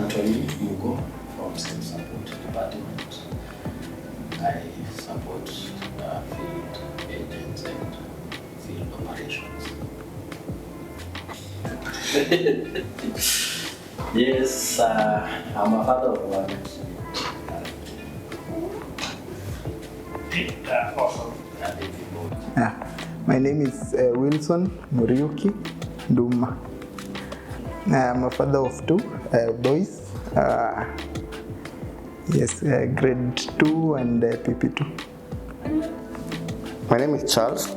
Anthony Mugo from Sales Support Department. I support field agents and field operations. Yes, I'm a father of one. Awesome. My name is Wilson Muriuki Duma. I'm a father of two boys. Grade 2 and PP2. My name is Charles,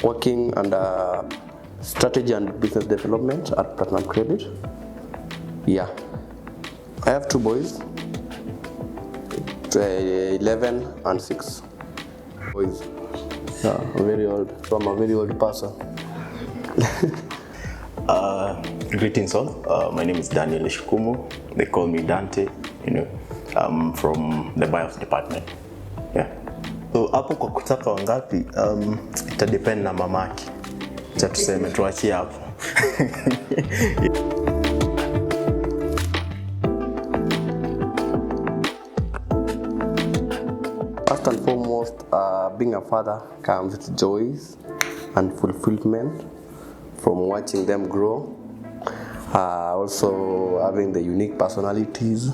working under strategy and business development at Platinum Credit. Yeah, I have two boys, 11 and 6 boys. Yeah, I'm very old, so I'm a very old person. Greetings all. My name is Daniel Ishukumu. They call me Dante. I'm from the BIOS department. Yeah. So hapo kwa kutaka wangapi, ita depend na mamaki. Cha tuseme tuachie hapo. First and foremost, being a father comes with joys and fulfillment from watching them grow. Also having the unique personalities.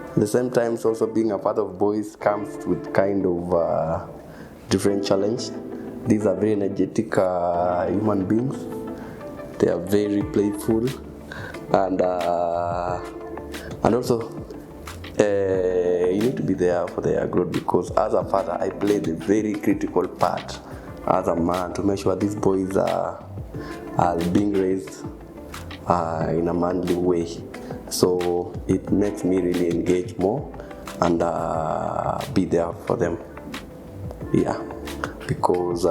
At the same time, also being a father of boys comes with kind of different challenge. These are very energetic human beings. They are very playful, and also you need to be there for their growth, because as a father, I played a very critical part as a man to make sure these boys are being raised in a manly way. So it makes me really engage more and be there for them. Yeah, because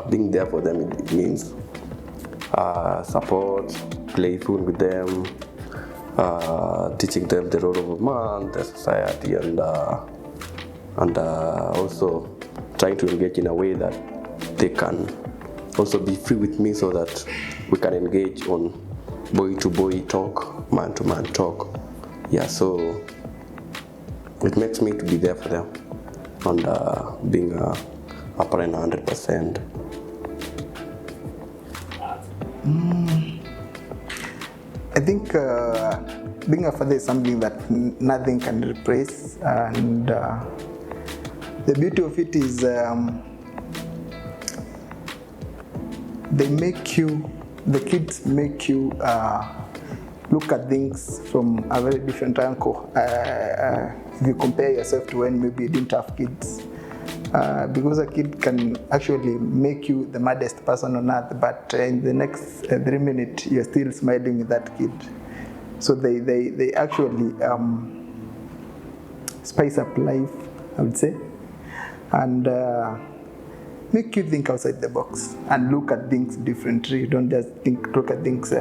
being there for them, it means support, playful with them, teaching them the role of a man, the society, and also trying to engage in a way that they can also be free with me, so that we can engage on boy-to-boy talk, man-to-man talk. Yeah, so it makes me to be there for them and being a parent 100%. I think being a father is something that nothing can replace, and the beauty of it is the kids make you look at things from a very different angle. If you compare yourself to when maybe you didn't have kids, because a kid can actually make you the maddest person on earth, but in the next 3 minutes you're still smiling with that kid. So they actually spice up life, I would say, and make you think outside the box and look at things differently. Don't just look at things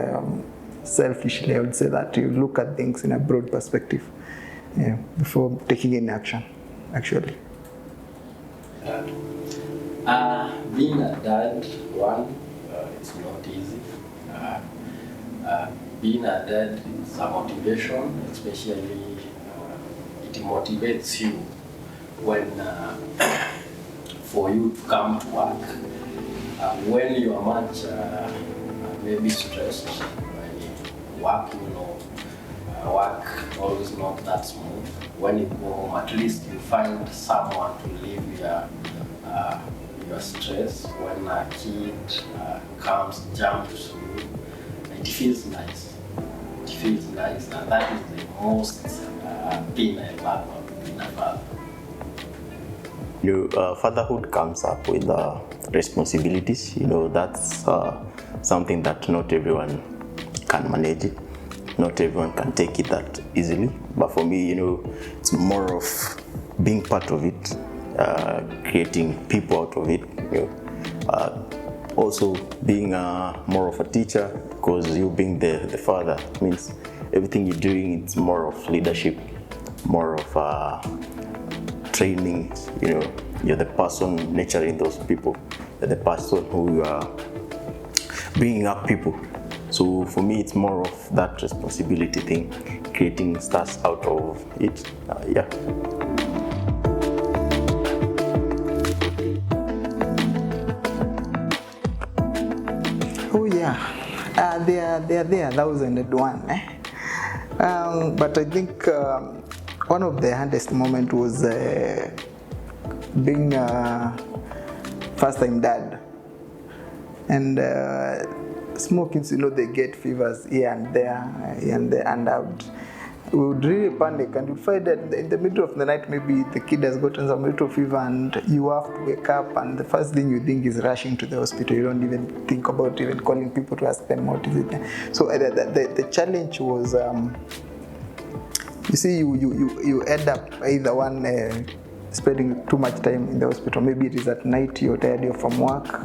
selfishly. I would say that you look at things in a broad perspective, before taking any action, actually. Being a dad, it's not easy. Being a dad is a motivation, especially it motivates you when for you to come to work. When you are much maybe stressed, when work, work always not that smooth. When you go home, at least you find someone to relieve your stress. When a kid jumps to you, it feels nice. It feels nice, and that is the most thing I love about being a father. Fatherhood comes up with responsibilities. That's something that not everyone can manage it. Not everyone can take it that easily. But for me, it's more of being part of it, creating people out of it. Also being more of a teacher, because you being the father means everything you're doing, it's more of leadership, more of training. You're the person nurturing those people. You're the person who you are bringing up people. So So for me, it's more of that responsibility thing. Creating starts out of it. Yeah. Oh yeah, they are there, 1001. But I think one of the hardest moment was being first-time dad, and small kids, they get fevers here and there, and out. We would really panic, and you find that in the middle of the night, maybe the kid has gotten some little fever, and you have to wake up, and the first thing you think is rushing to the hospital. You don't even think about even calling people to ask them what is it. So the challenge was, you see, you end up either one spending too much time in the hospital. Maybe it is at night, you're tired, you're from work,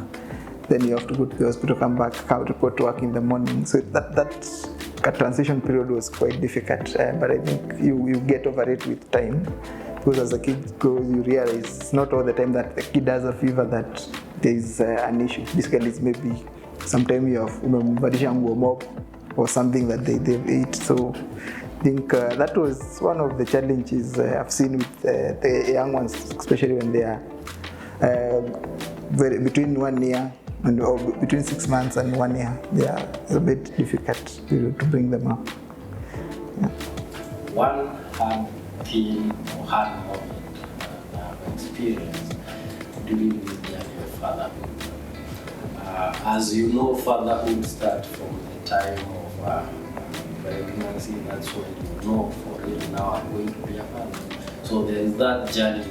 then you have to go to the hospital, come back, report to work in the morning. So that transition period was quite difficult, but I think you get over it with time, because as a kid grows, you realize it's not all the time that the kid has a fever that there is an issue. Basically, it's maybe sometime you have mob or something that they eat. So I think that was one of the challenges I've seen with the young ones, especially when they are between 1 year or between 6 months and 1 year. Yeah, it's a bit difficult to bring them up. Yeah. One hard thing or hard moment I've experienced during this journey of fatherhood. As you know, fatherhood starts from the time of pregnancy. That's when you know for real, now I'm going to be a father. So there is that journey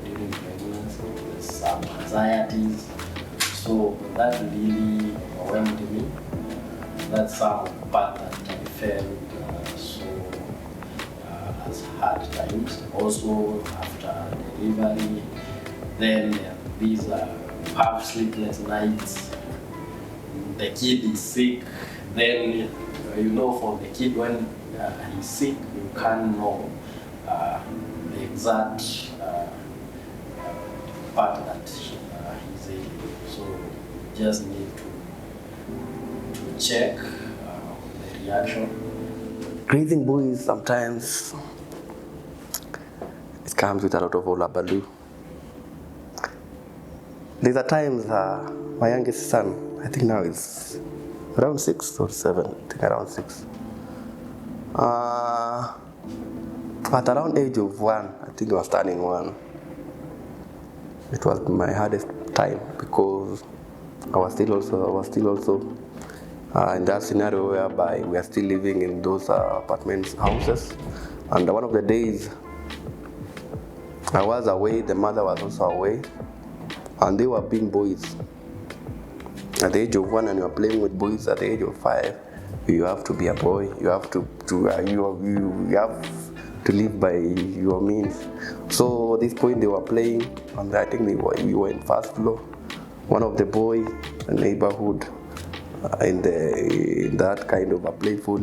during pregnancy. There's some anxieties. So that really overwhelmed me. That's some part that I felt as hard times. Also after delivery, then these have sleepless nights. The kid is sick. Then for the kid, when he's sick, you can't know the exact part that he's in. So just need to check the reaction. Raising boys sometimes it comes with a lot of hullabaloo. There's a times my youngest son, I think now is around 6 or 7, I think around 6. At around age of 1, I think I was turning 1. It was my hardest time because I was still also in that scenario whereby we are still living in those apartments, houses. And one of the days I was away, the mother was also away, and they were being boys. At the age of 1, and you are playing with boys at the age of 5, you have to be a boy. You have to live by your means. So at this point they were playing, and I think we were in first floor. One of the boys, a neighborhood, in that kind of a playful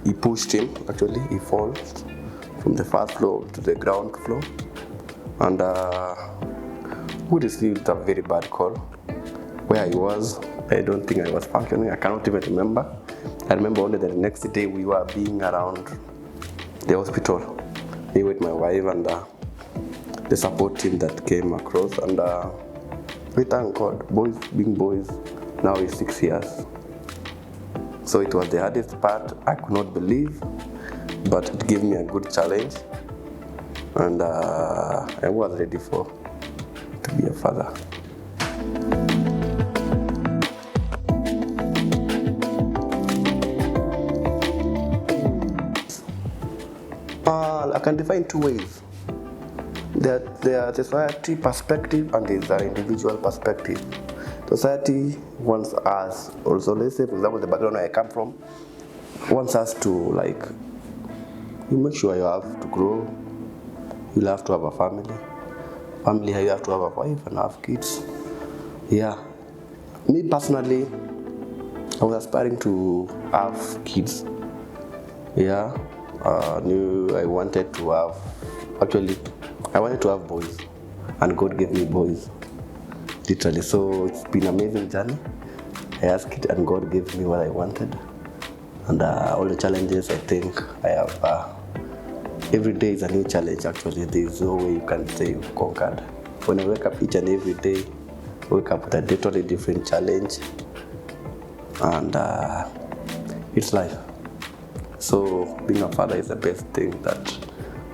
he pushed him. Actually, he falls from the first floor to the ground floor, and we received a very bad call. Where he was, I don't think I was functioning. I cannot even remember. I remember only the next day we were being around the hospital, me with my wife and the support team that came across, and we thank God, boys being boys, now is 6 years. So it was the hardest part. I could not believe, but it gave me a good challenge, and I was ready to be a father. I can define 2 ways. There are society perspective and there's an individual perspective. Society wants us, also let's say for example the background I come from, wants us to you make sure you have to grow, you'll have to have a family, you have to have a wife and have kids. Yeah, me personally, I was aspiring to have kids. Yeah, I wanted to have boys, and God gave me boys, literally. So it's been an amazing journey. I asked it and God gave me what I wanted. And all the challenges, I think I have, every day is a new challenge actually. There is no way you can say you've conquered. When I wake up each and every day, I wake up with a totally different challenge. And it's life. So being a father is the best thing that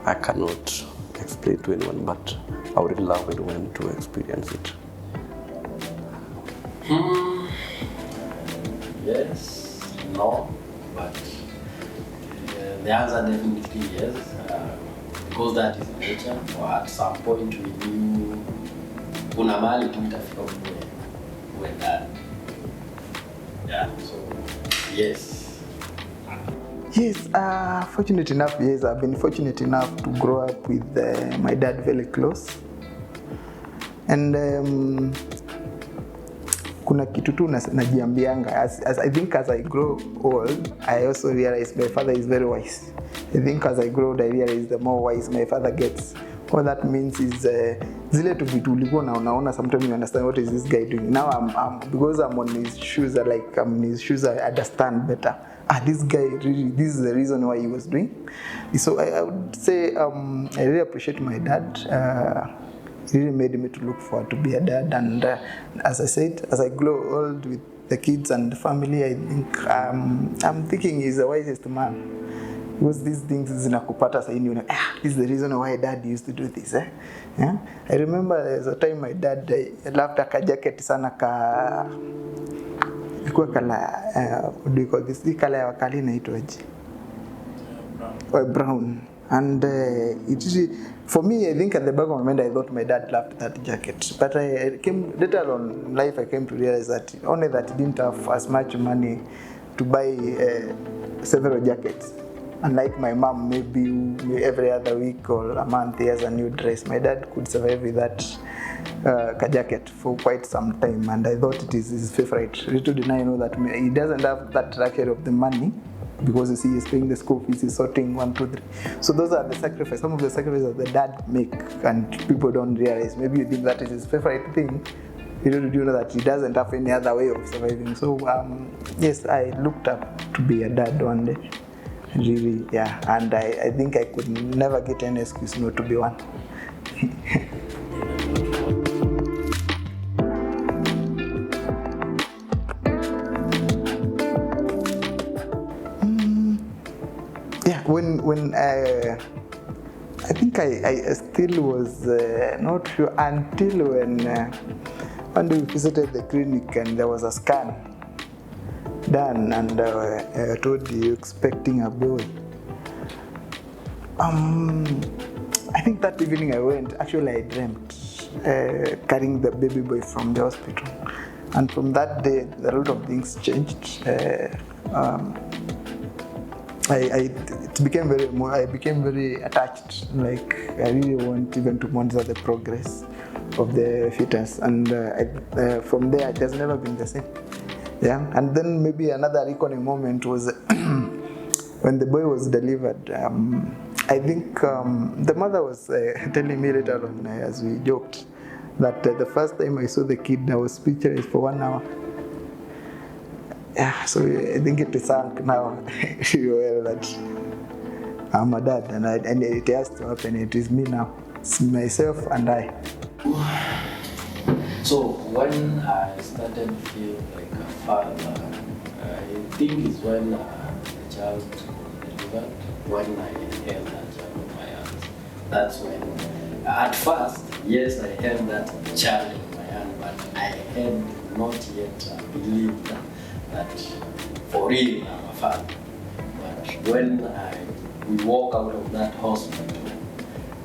I cannot explain to anyone, but I would love anyone to experience it. Yes, no, but the answer definitely yes, because that is nature. Or at some point we knew kuna mahali tu itafika uwe dad. Yeah, so yes. Yes, fortunate enough, yes, I've been fortunate enough to grow up with my dad very close. And kuna kitu tu najiambianga, as I think as I grow old, I also realize my father is very wise. I think as I grow old, I realize the more wise my father gets. What that means is zile tu vitu ulikuwa na unaona, sometimes you understand what is this guy doing. Now because I'm on his shoes, I understand better. This guy really, this is the reason why he was doing. So I would say I really appreciate my dad. He really made me to look forward to be a dad. And as I said, as I grow old with the kids and the family, I think I'm thinking he's the wisest man. Because these things zinakupata sa ini, this is the reason why dad used to do this. Yeah? I remember there's a time my dad loved a jacket sana ka ilikuwa kala what do you call this? Kala ya wakali inaitwaje? Brown. And for me, I think at the back of my mind, I thought my dad loved that jacket. But I came later on in life, I came to realize that only that he didn't have as much money to buy several jackets. Unlike my mom, maybe every other week or a month he has a new dress. My dad could survive with that jacket for quite some time, and I thought it is his favorite. Little did I know that he doesn't have that luxury of the money, because you see he's paying the school fees, he's sorting 1, 2, 3. So those are the sacrifices, some of the sacrifices that the dad make, and people don't realize. Maybe you think that is his favorite thing. You know that he doesn't have any other way of surviving. So yes, I looked up to be a dad one day. Really, yeah, and I think I could never get any excuse not to be one. Yeah, when I think I still was not sure until when one day we visited the clinic and there was a scan done, and I told you expecting a boy. I think that evening I went, actually I dreamt carrying the baby boy from the hospital, and from that day a lot of things changed. I became very attached. Like I really want even to monitor the progress of the fetus, and from there it has never been the same. Yeah, and then maybe another reckoning moment was when the boy was delivered. I think the mother was telling me later on, as we joked, that the first time I saw the kid, I was speechless for 1 hour. Yeah, so I think it is sunk now that I'm a dad, and it has to happen. It is me now. It's myself and I. So when I started to feel like a father, I think it's when the child was delivered, when I held that child in my hands. That's when, at first, yes, I held that child in my hand, but I had not yet believed that for real I'm a father. But when we walk out of that hospital,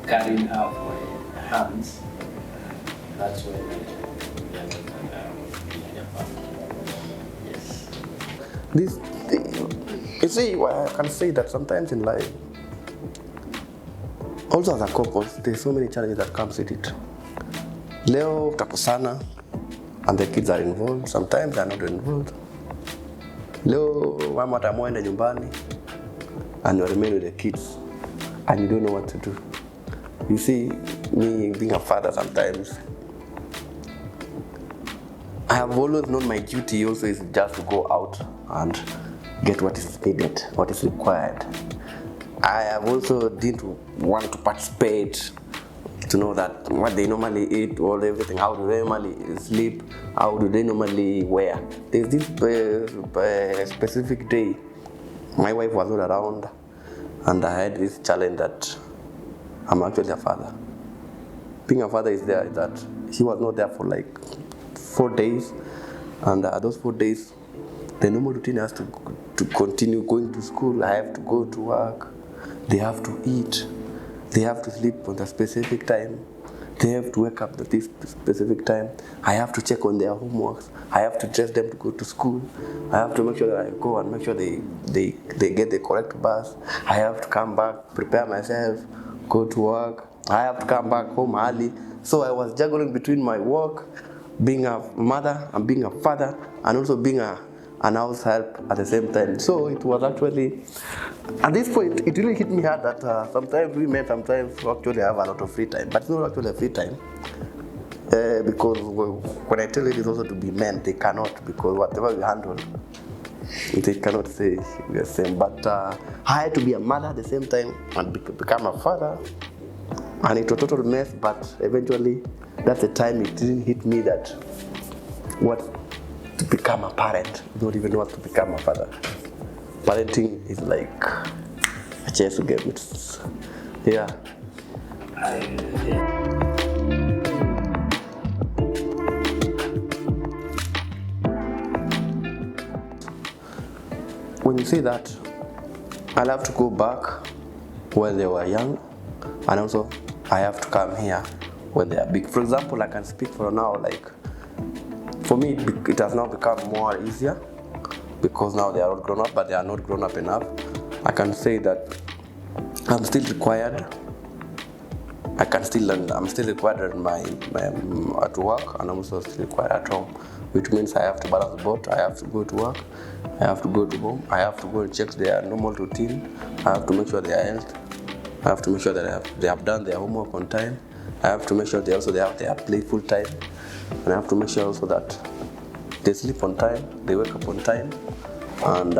carrying her for my hands, that's when I realized that I was being a father. Yes. This, you see, I can say that sometimes in life, also as a couple, there's so many challenges that comes with it. Leo takosana, and the kids are involved. Sometimes they're not involved. Leo mama atamuenda nyumbani, and you remain with the kids, and you don't know what to do. You see, me being a father sometimes, I have always known my duty also is just to go out and get what is needed, what is required. I have also didn't want to participate to know that what they normally eat or everything, how do they normally sleep, how do they normally wear. There's this specific day my wife was not around and I had this challenge that I'm actually a father. Being a father is there that he was not there for like 4 days, and those 4 days the normal routine has to continue going to school. I have to go to work, they have to eat, they have to sleep on a specific time, they have to wake up at this specific time, I have to check on their homeworks, I have to dress them to go to school, I have to make sure that I go and make sure they get the correct bus, I have to come back, prepare myself, go to work, I have to come back home early. So I was juggling between my work, being a mother and being a father, and also being an house help at the same time. So it was actually, at this point, it really hit me hard that sometimes we actually have a lot of free time, but it's not actually a free time. Because when I tell ladies also to be men, they cannot, because whatever we handle, they cannot say we are same. But I had to be a mother at the same time and become a father. And it was a total mess, but eventually that's the time it didn't hit me that what to become a parent, not even what to become a father. Parenting is like a chess game. It's, yeah. When you say that, I'll have to go back when they were young, and also I have to come here when they are big. For example, I can speak for now, like for me it has now become more easier because now they are all grown up, but they are not grown up enough. I can say that I'm still required. I can still learn. I'm still required at work, and I'm also still required at home, which means I have to balance both. I have to go to work, I have to go to home, I have to go and check their normal routine, I have to make sure they are healthy, I have to make sure that they have done their homework on time, I have to make sure they have their playful time, and I have to make sure also that they sleep on time, they wake up on time, and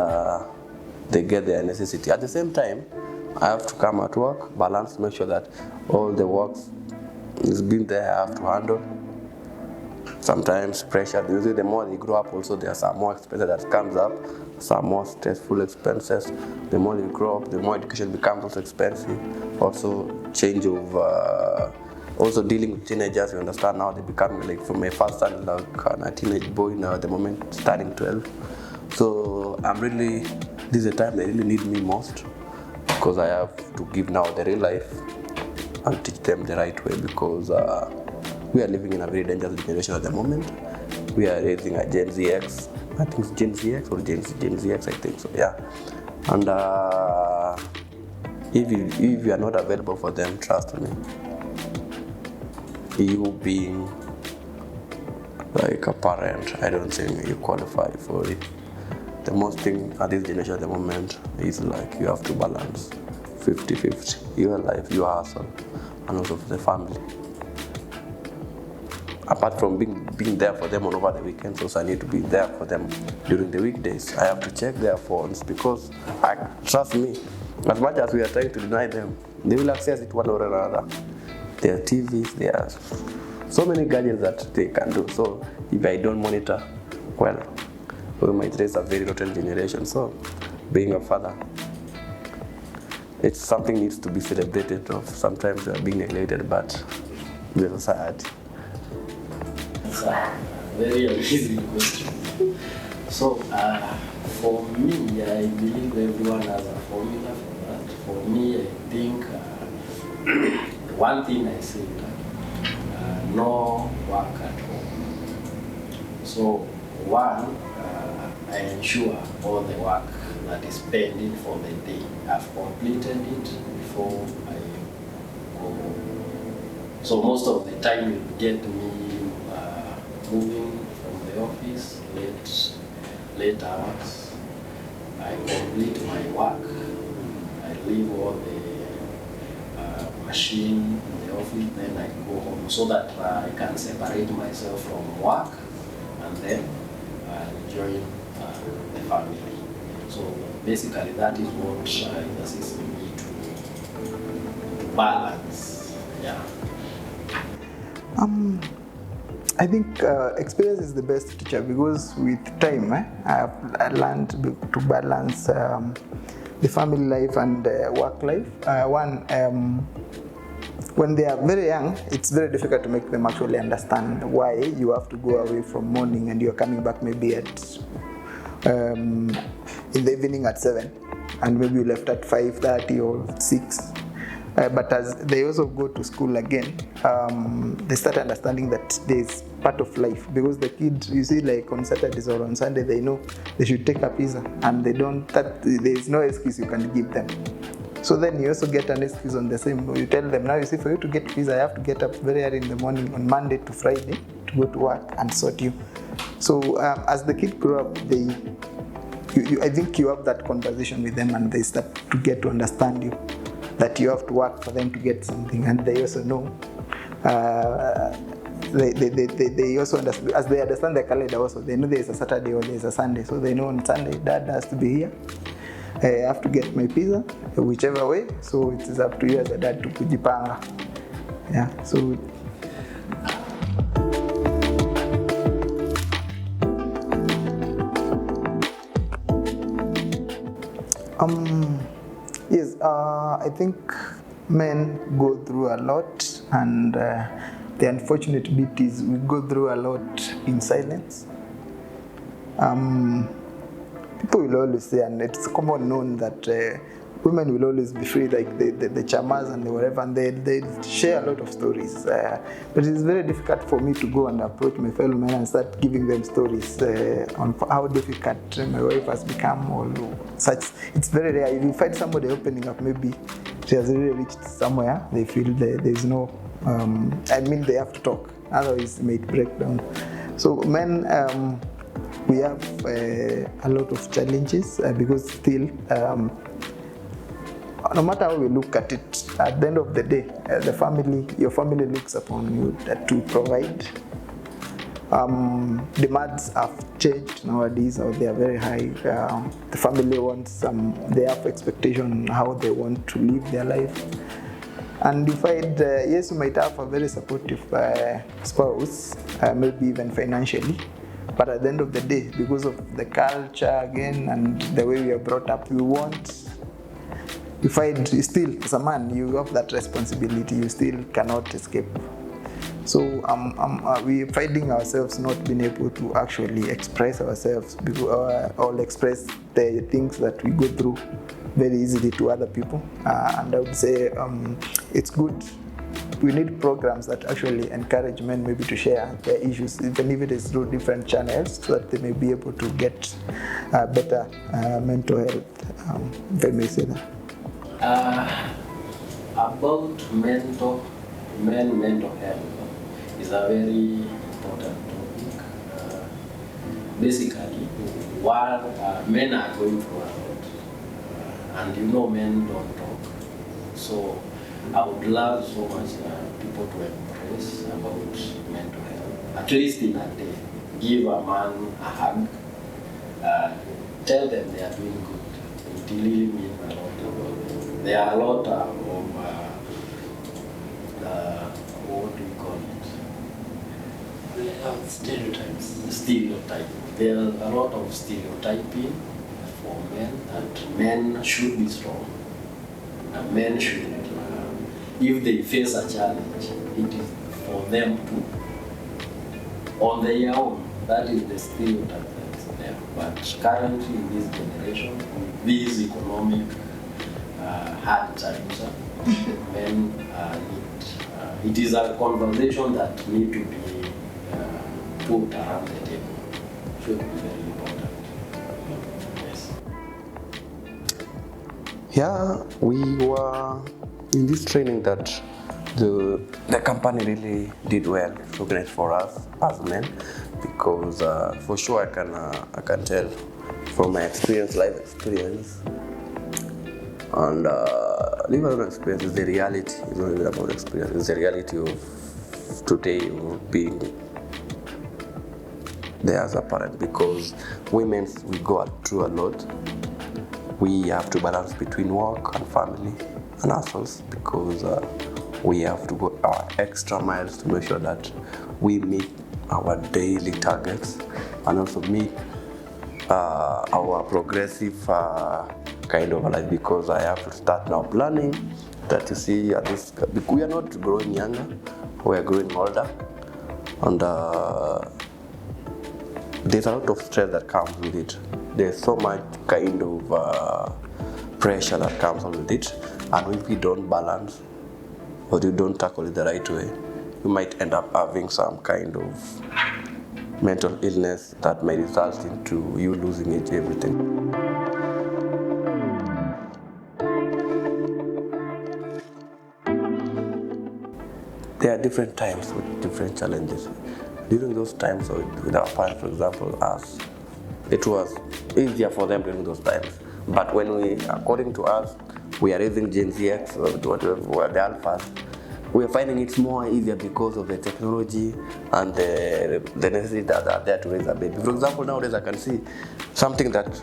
they get their necessity. At the same time, I have to come at work, balance, make sure that all the work is being there. I have to handle. Sometimes pressure, usually the more they grow up also there are some more expenses that comes up, some more stressful expenses. The more they grow up, the more education becomes also expensive. Also change of, also dealing with teenagers, you understand now they become like from a first son like a teenage boy now at the moment starting 12. So this is the time they really need me most, because I have to give now the real life and teach them the right way, because we are living in a very dangerous generation at the moment. We are raising a Gen Z X. I think it's Gen Z X or Gen Z X, I think so, yeah. And if you are not available for them, trust me, you being like a parent, I don't think you qualify for it. The most thing at this generation at the moment is like you have to balance 50-50, your life, your hustle, and also for the family. Apart from being there for them on over the weekends, also I need to be there for them during the weekdays. I have to check their phones, because trust me, as much as we are trying to deny them, they will access it one or another. Their TVs, there are so many gadgets that they can do. So if I don't monitor, well, we might raise a very rotten generation. So being a father, it's something needs to be celebrated of. Sometimes we are being neglected, but the society. It's a very amazing question. So for me, I believe everyone has a formula for that. For me, I think one thing I say that no work at home. So one, I ensure all the work that is pending for the day, I've completed it before I go home. So most of the time you get me moving from the office late hours. I complete my work. I leave all the machine in the office, then I go home, so that I can separate myself from work, and and then join the family. So basically that is what is assisting me to balance. Yeah. I think experience is the best teacher, because with time I learned to balance the family life and work life. When they are very young, it's very difficult to make them actually understand why you have to go away from morning and you're coming back maybe at in the evening at 7, and maybe you left at 5:30 or 6. But as they also go to school again, they start understanding that there's part of life, because the kids, you see, like on Saturdays or on Sunday, they know they should take a pizza, and they don't. There's no excuse you can give them. So then you also get an excuse on the same. You tell them, now you see, for you to get pizza, I have to get up very early in the morning on Monday to Friday to go to work and sort you. So as the kid grow up, I think you have that conversation with them, and they start to get to understand you, that you have to work for them to get something, and they also know. They also understand, as they understand the calendar also, they know there's a Saturday or there's a Sunday, so they know on Sunday Dad has to be here. I have to get my pizza, whichever way. So it is up to you as a dad to kujipanga. Yeah. So. Yes, I think men go through a lot, and the unfortunate bit is we go through a lot in silence. People will always say, and it's common known that women will always be free, like the chamas and the whatever, and they share a lot of stories. But it's very difficult for me to go and approach my fellow men and start giving them stories on how difficult my wife has become or such. It's very rare. If you find somebody opening up, maybe she has really reached somewhere, they feel there's no, they have to talk, otherwise it may break down. So men, we have a lot of challenges because still, no matter how we look at it, at the end of the day, your family looks upon you to provide. Demands have changed nowadays, or they are very high. The family wants they have expectation on how they want to live their life. And you find, yes, you might have a very supportive spouse, maybe even financially. But at the end of the day, because of the culture again and the way we are brought up, you find still, as a man, you have that responsibility, you still cannot escape. So we're finding ourselves not being able to actually express ourselves or express the things that we go through very easily to other people. And I would say it's good. We need programs that actually encourage men maybe to share their issues, even if it is through different channels, so that they may be able to get better mental health, if I may say that. About mental health is a very important topic. Basically, while men are going through a lot, and men don't talk, so I would love so much people to embrace about mental health. At least in a day, give a man a hug, tell them they are doing good. It really means a lot about them. There are a lot of what do you call it? Stereotyping. There are a lot of stereotyping for men, that men should be strong, and men should. If they face a challenge, it is for them to, on their own. That is the stereotype that is there. But currently in this generation, with these economic hard times, men need, it is a conversation that need to be put around the table. Should be very important. Yes. Yeah, we were in this training that the company really did well to organize for us as men, because for sure I can tell from my experience, life experience, and living experience is the reality. It's not even about experience. It's the reality of today, of being there as a parent, because women, we go through a lot. We have to balance between work and family and ourselves, because we have to go our extra miles to make sure that we meet our daily targets and also meet our progressive kind of life, because I have to start now planning that you see at this, we are not growing younger, we are growing older, and there's a lot of stress that comes with it. There's so much kind of pressure that comes with it, and if we don't balance or you don't tackle it the right way, you might end up having some kind of mental illness that may result into you losing everything. There are different times with different challenges. During those times with our parents, for example, us, it was easier for them during those times. But when we, according to us, we are raising Gen Z X or whatever, we are the alphas, we are finding it more easier because of the technology and the necessity that are there to raise a baby. For example, nowadays I can see something that,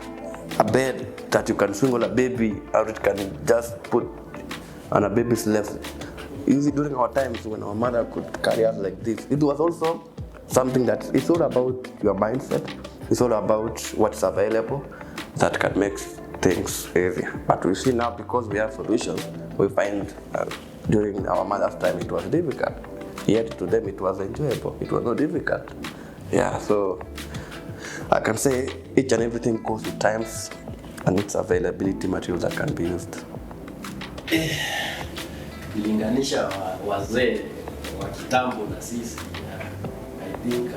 a bed that you can swing on a baby, or it can just put on a baby's left. Usually during our times when our mother could carry us like this, it was also something that it's all about your mindset, it's all about what's available that can make things easier. But we see now, because we have solutions, we find during our mother's time it was difficult, yet to them it was enjoyable, it was not difficult. Yeah, so I can say each and everything goes with times and its availability materials that can be used. Kulinganisha wazee wa kitambo na sisi, I think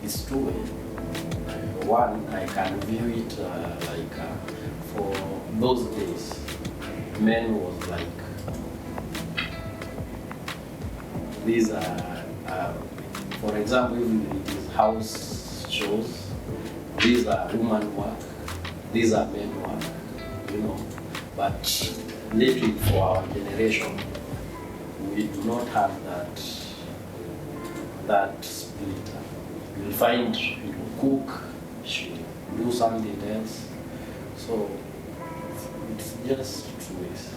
it's two way. One, I can view it for those days, men was like, these are, for example, if it is house chores, these are woman work, these are men work, you know. But lately, for our generation, we do not have that split. You'll find you cook, she do something else. So it's just two ways.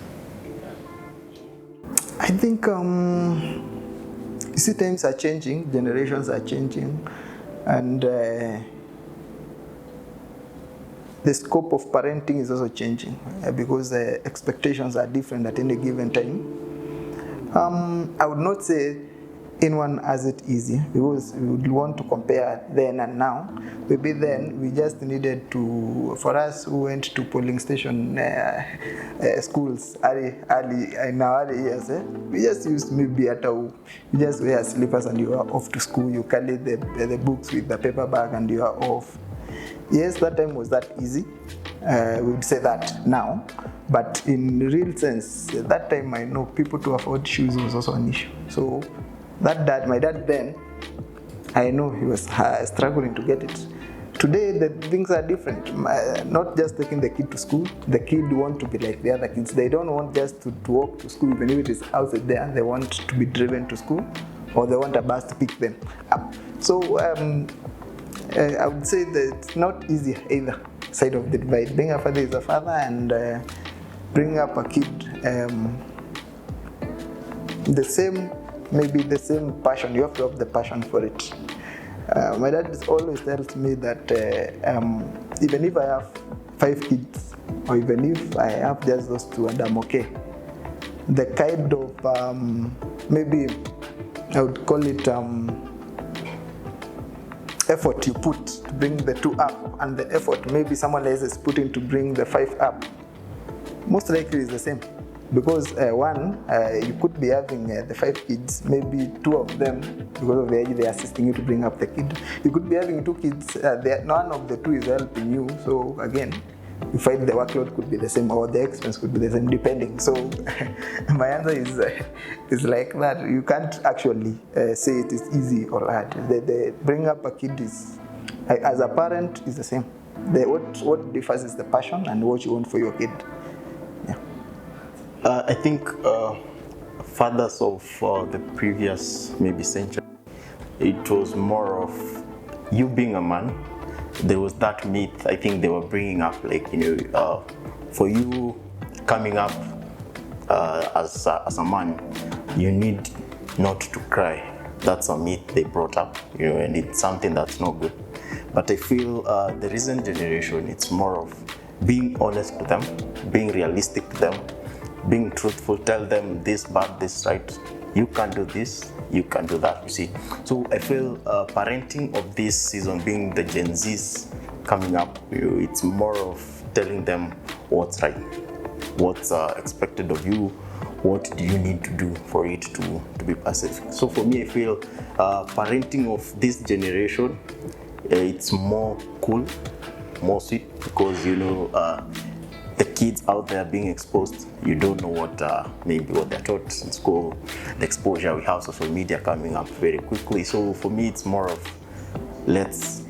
I think you see, times are changing, generations are changing, and the scope of parenting is also changing because the expectations are different at any given time. I would not say anyone has it easy, because we would want to compare then and now. Maybe then we just needed to, for us who went to polling station schools early in our early years, we just used maybe you just wear slippers and you are off to school. You carry the books with the paper bag and you are off. Yes, that time was that easy. We would say that now, but in real sense, that time I know people to afford shoes was also an issue. So my dad then, I know he was struggling to get it. Today the things are different. Not just taking the kid to school. The kid want to be like the other kids. They don't want just to walk to school, even if it is outside there. They want to be driven to school, or they want a bus to pick them up. So I would say that it's not easy either side of the divide. Being a father is a father, and bringing up a kid, maybe the same passion. You have to have the passion for it. My dad always tells me that even if I have 5 kids, or even if I have just those 2 and I'm okay, the kind of maybe I would call it effort you put to bring the 2 up, and the effort maybe someone else is putting to bring the 5 up, most likely is the same. Because you could be having the 5 kids, maybe 2 of them, because of the age, they are assisting you to bring up the kid. You could be having 2 kids, none of the 2 is helping you. So again, you find the workload could be the same, or the expense could be the same, depending. So my answer is like that. You can't actually say it is easy or hard. The bring up a kid is, as a parent, is the same. What differs is the passion and what you want for your kid. I think fathers of the previous maybe century, it was more of you being a man, there was that myth I think they were bringing up, like, for you coming up as a man, you need not to cry. That's a myth they brought up, and it's something that's not good. But I feel the recent generation, it's more of being honest to them, being realistic to them, being truthful, tell them this bad, this right, you can't do this, you can't do that, you see. So I feel parenting of this season, being the Gen Zs coming up, it's more of telling them what's right, what's expected of you, what do you need to do for it to be pacific. So for me, I feel parenting of this generation, it's more cool, more sweet, because the kids out there being exposed, you don't know what maybe what they're taught in school. The exposure, we have social media coming up very quickly. So for me, it's more of, let's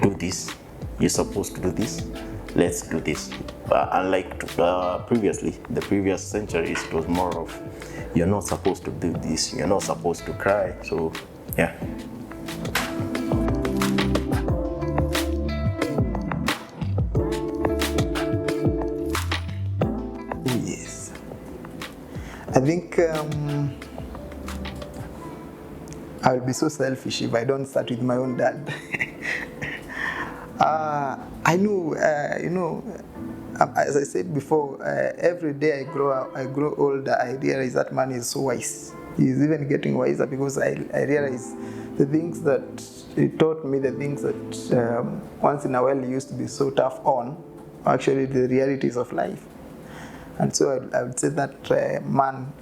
do this, you're supposed to do this, let's do this. Unlike previously, the previous centuries, it was more of, you're not supposed to do this, you're not supposed to cry. So yeah. I think I will be so selfish if I don't start with my own dad. I know, as I said before, every day I grow older, I realize that man is so wise. He's even getting wiser, because I realize the things that he taught me, the things that once in a while he used to be so tough on, actually the realities of life. And so I would say that man,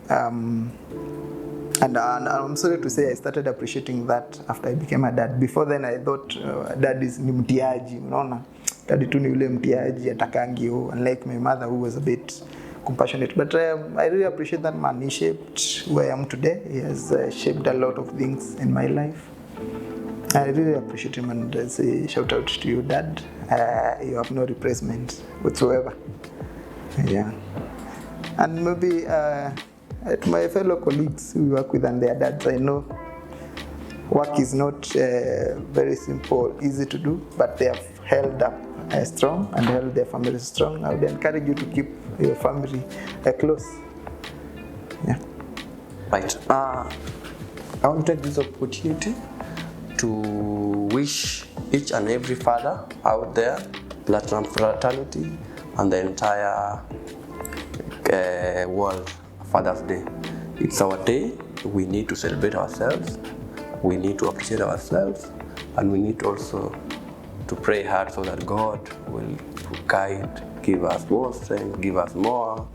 and I'm sorry to say I started appreciating that after I became a dad. Before then I thought dad is ni mtiaji, unaona? Dad tu ni ule mtiaji, atakangio, unlike my mother who was a bit compassionate. But I really appreciate that man. He shaped who I am today. He has shaped a lot of things in my life. I really appreciate him, and I say shout out to you, Dad. You have no replacement whatsoever. Yeah. And maybe at my fellow colleagues who work with and their dads, I know work is not very simple, easy to do, but they have held up strong and held their families strong. I would encourage you to keep your family close. Yeah. Right. I want to take this opportunity to wish each and every father out there, Platinum Fraternity, and the entire world, Father's Day. It's our day. We need to celebrate ourselves. We need to appreciate ourselves, and we need also to pray hard so that God will guide, give us more strength, give us more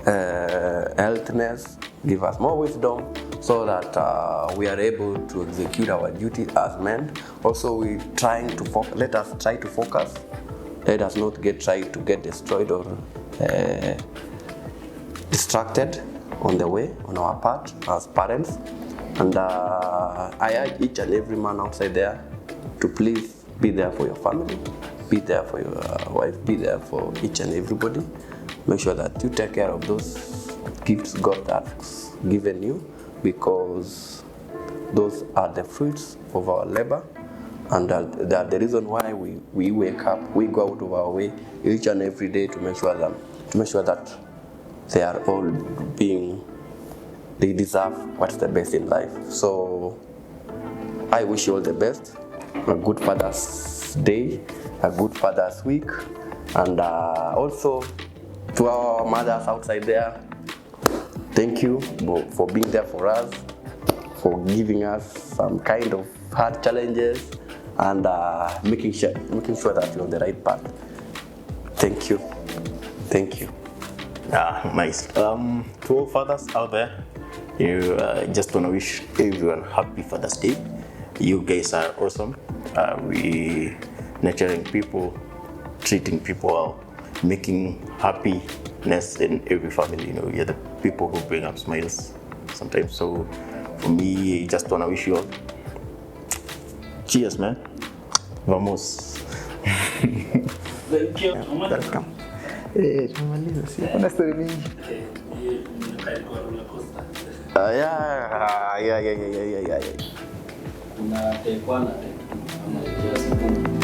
healthiness, give us more wisdom, so that we are able to execute our duty as men. Also, we trying to let us try to focus. Let us not try to get destroyed or distracted on the way, on our part as parents. And I urge each and every man outside there to please be there for your family, be there for your wife, be there for each and everybody. Make sure that you take care of those gifts God has given you, because those are the fruits of our labor, and they are the reason why we wake up, we go out of our way each and every day to make sure that they are all they deserve what's the best in life. So I wish you all the best, a good Father's Day, a good Father's Week, and also to our mothers outside there, thank you for being there for us, for giving us some kind of hard challenges, and making sure that you're on the right path. Thank you. Thank you. Nice. To all fathers out there, just want to wish everyone happy Father's Day. You guys are awesome. We nurturing people, treating people well, making happiness in every family. You're the people who bring up smiles sometimes. So for me, just want to wish you all. Cheers, man. Vamos. Thank you. Welcome. Tumaliza, si kuna story mingi. Yeah. una take one na take two ama just boom.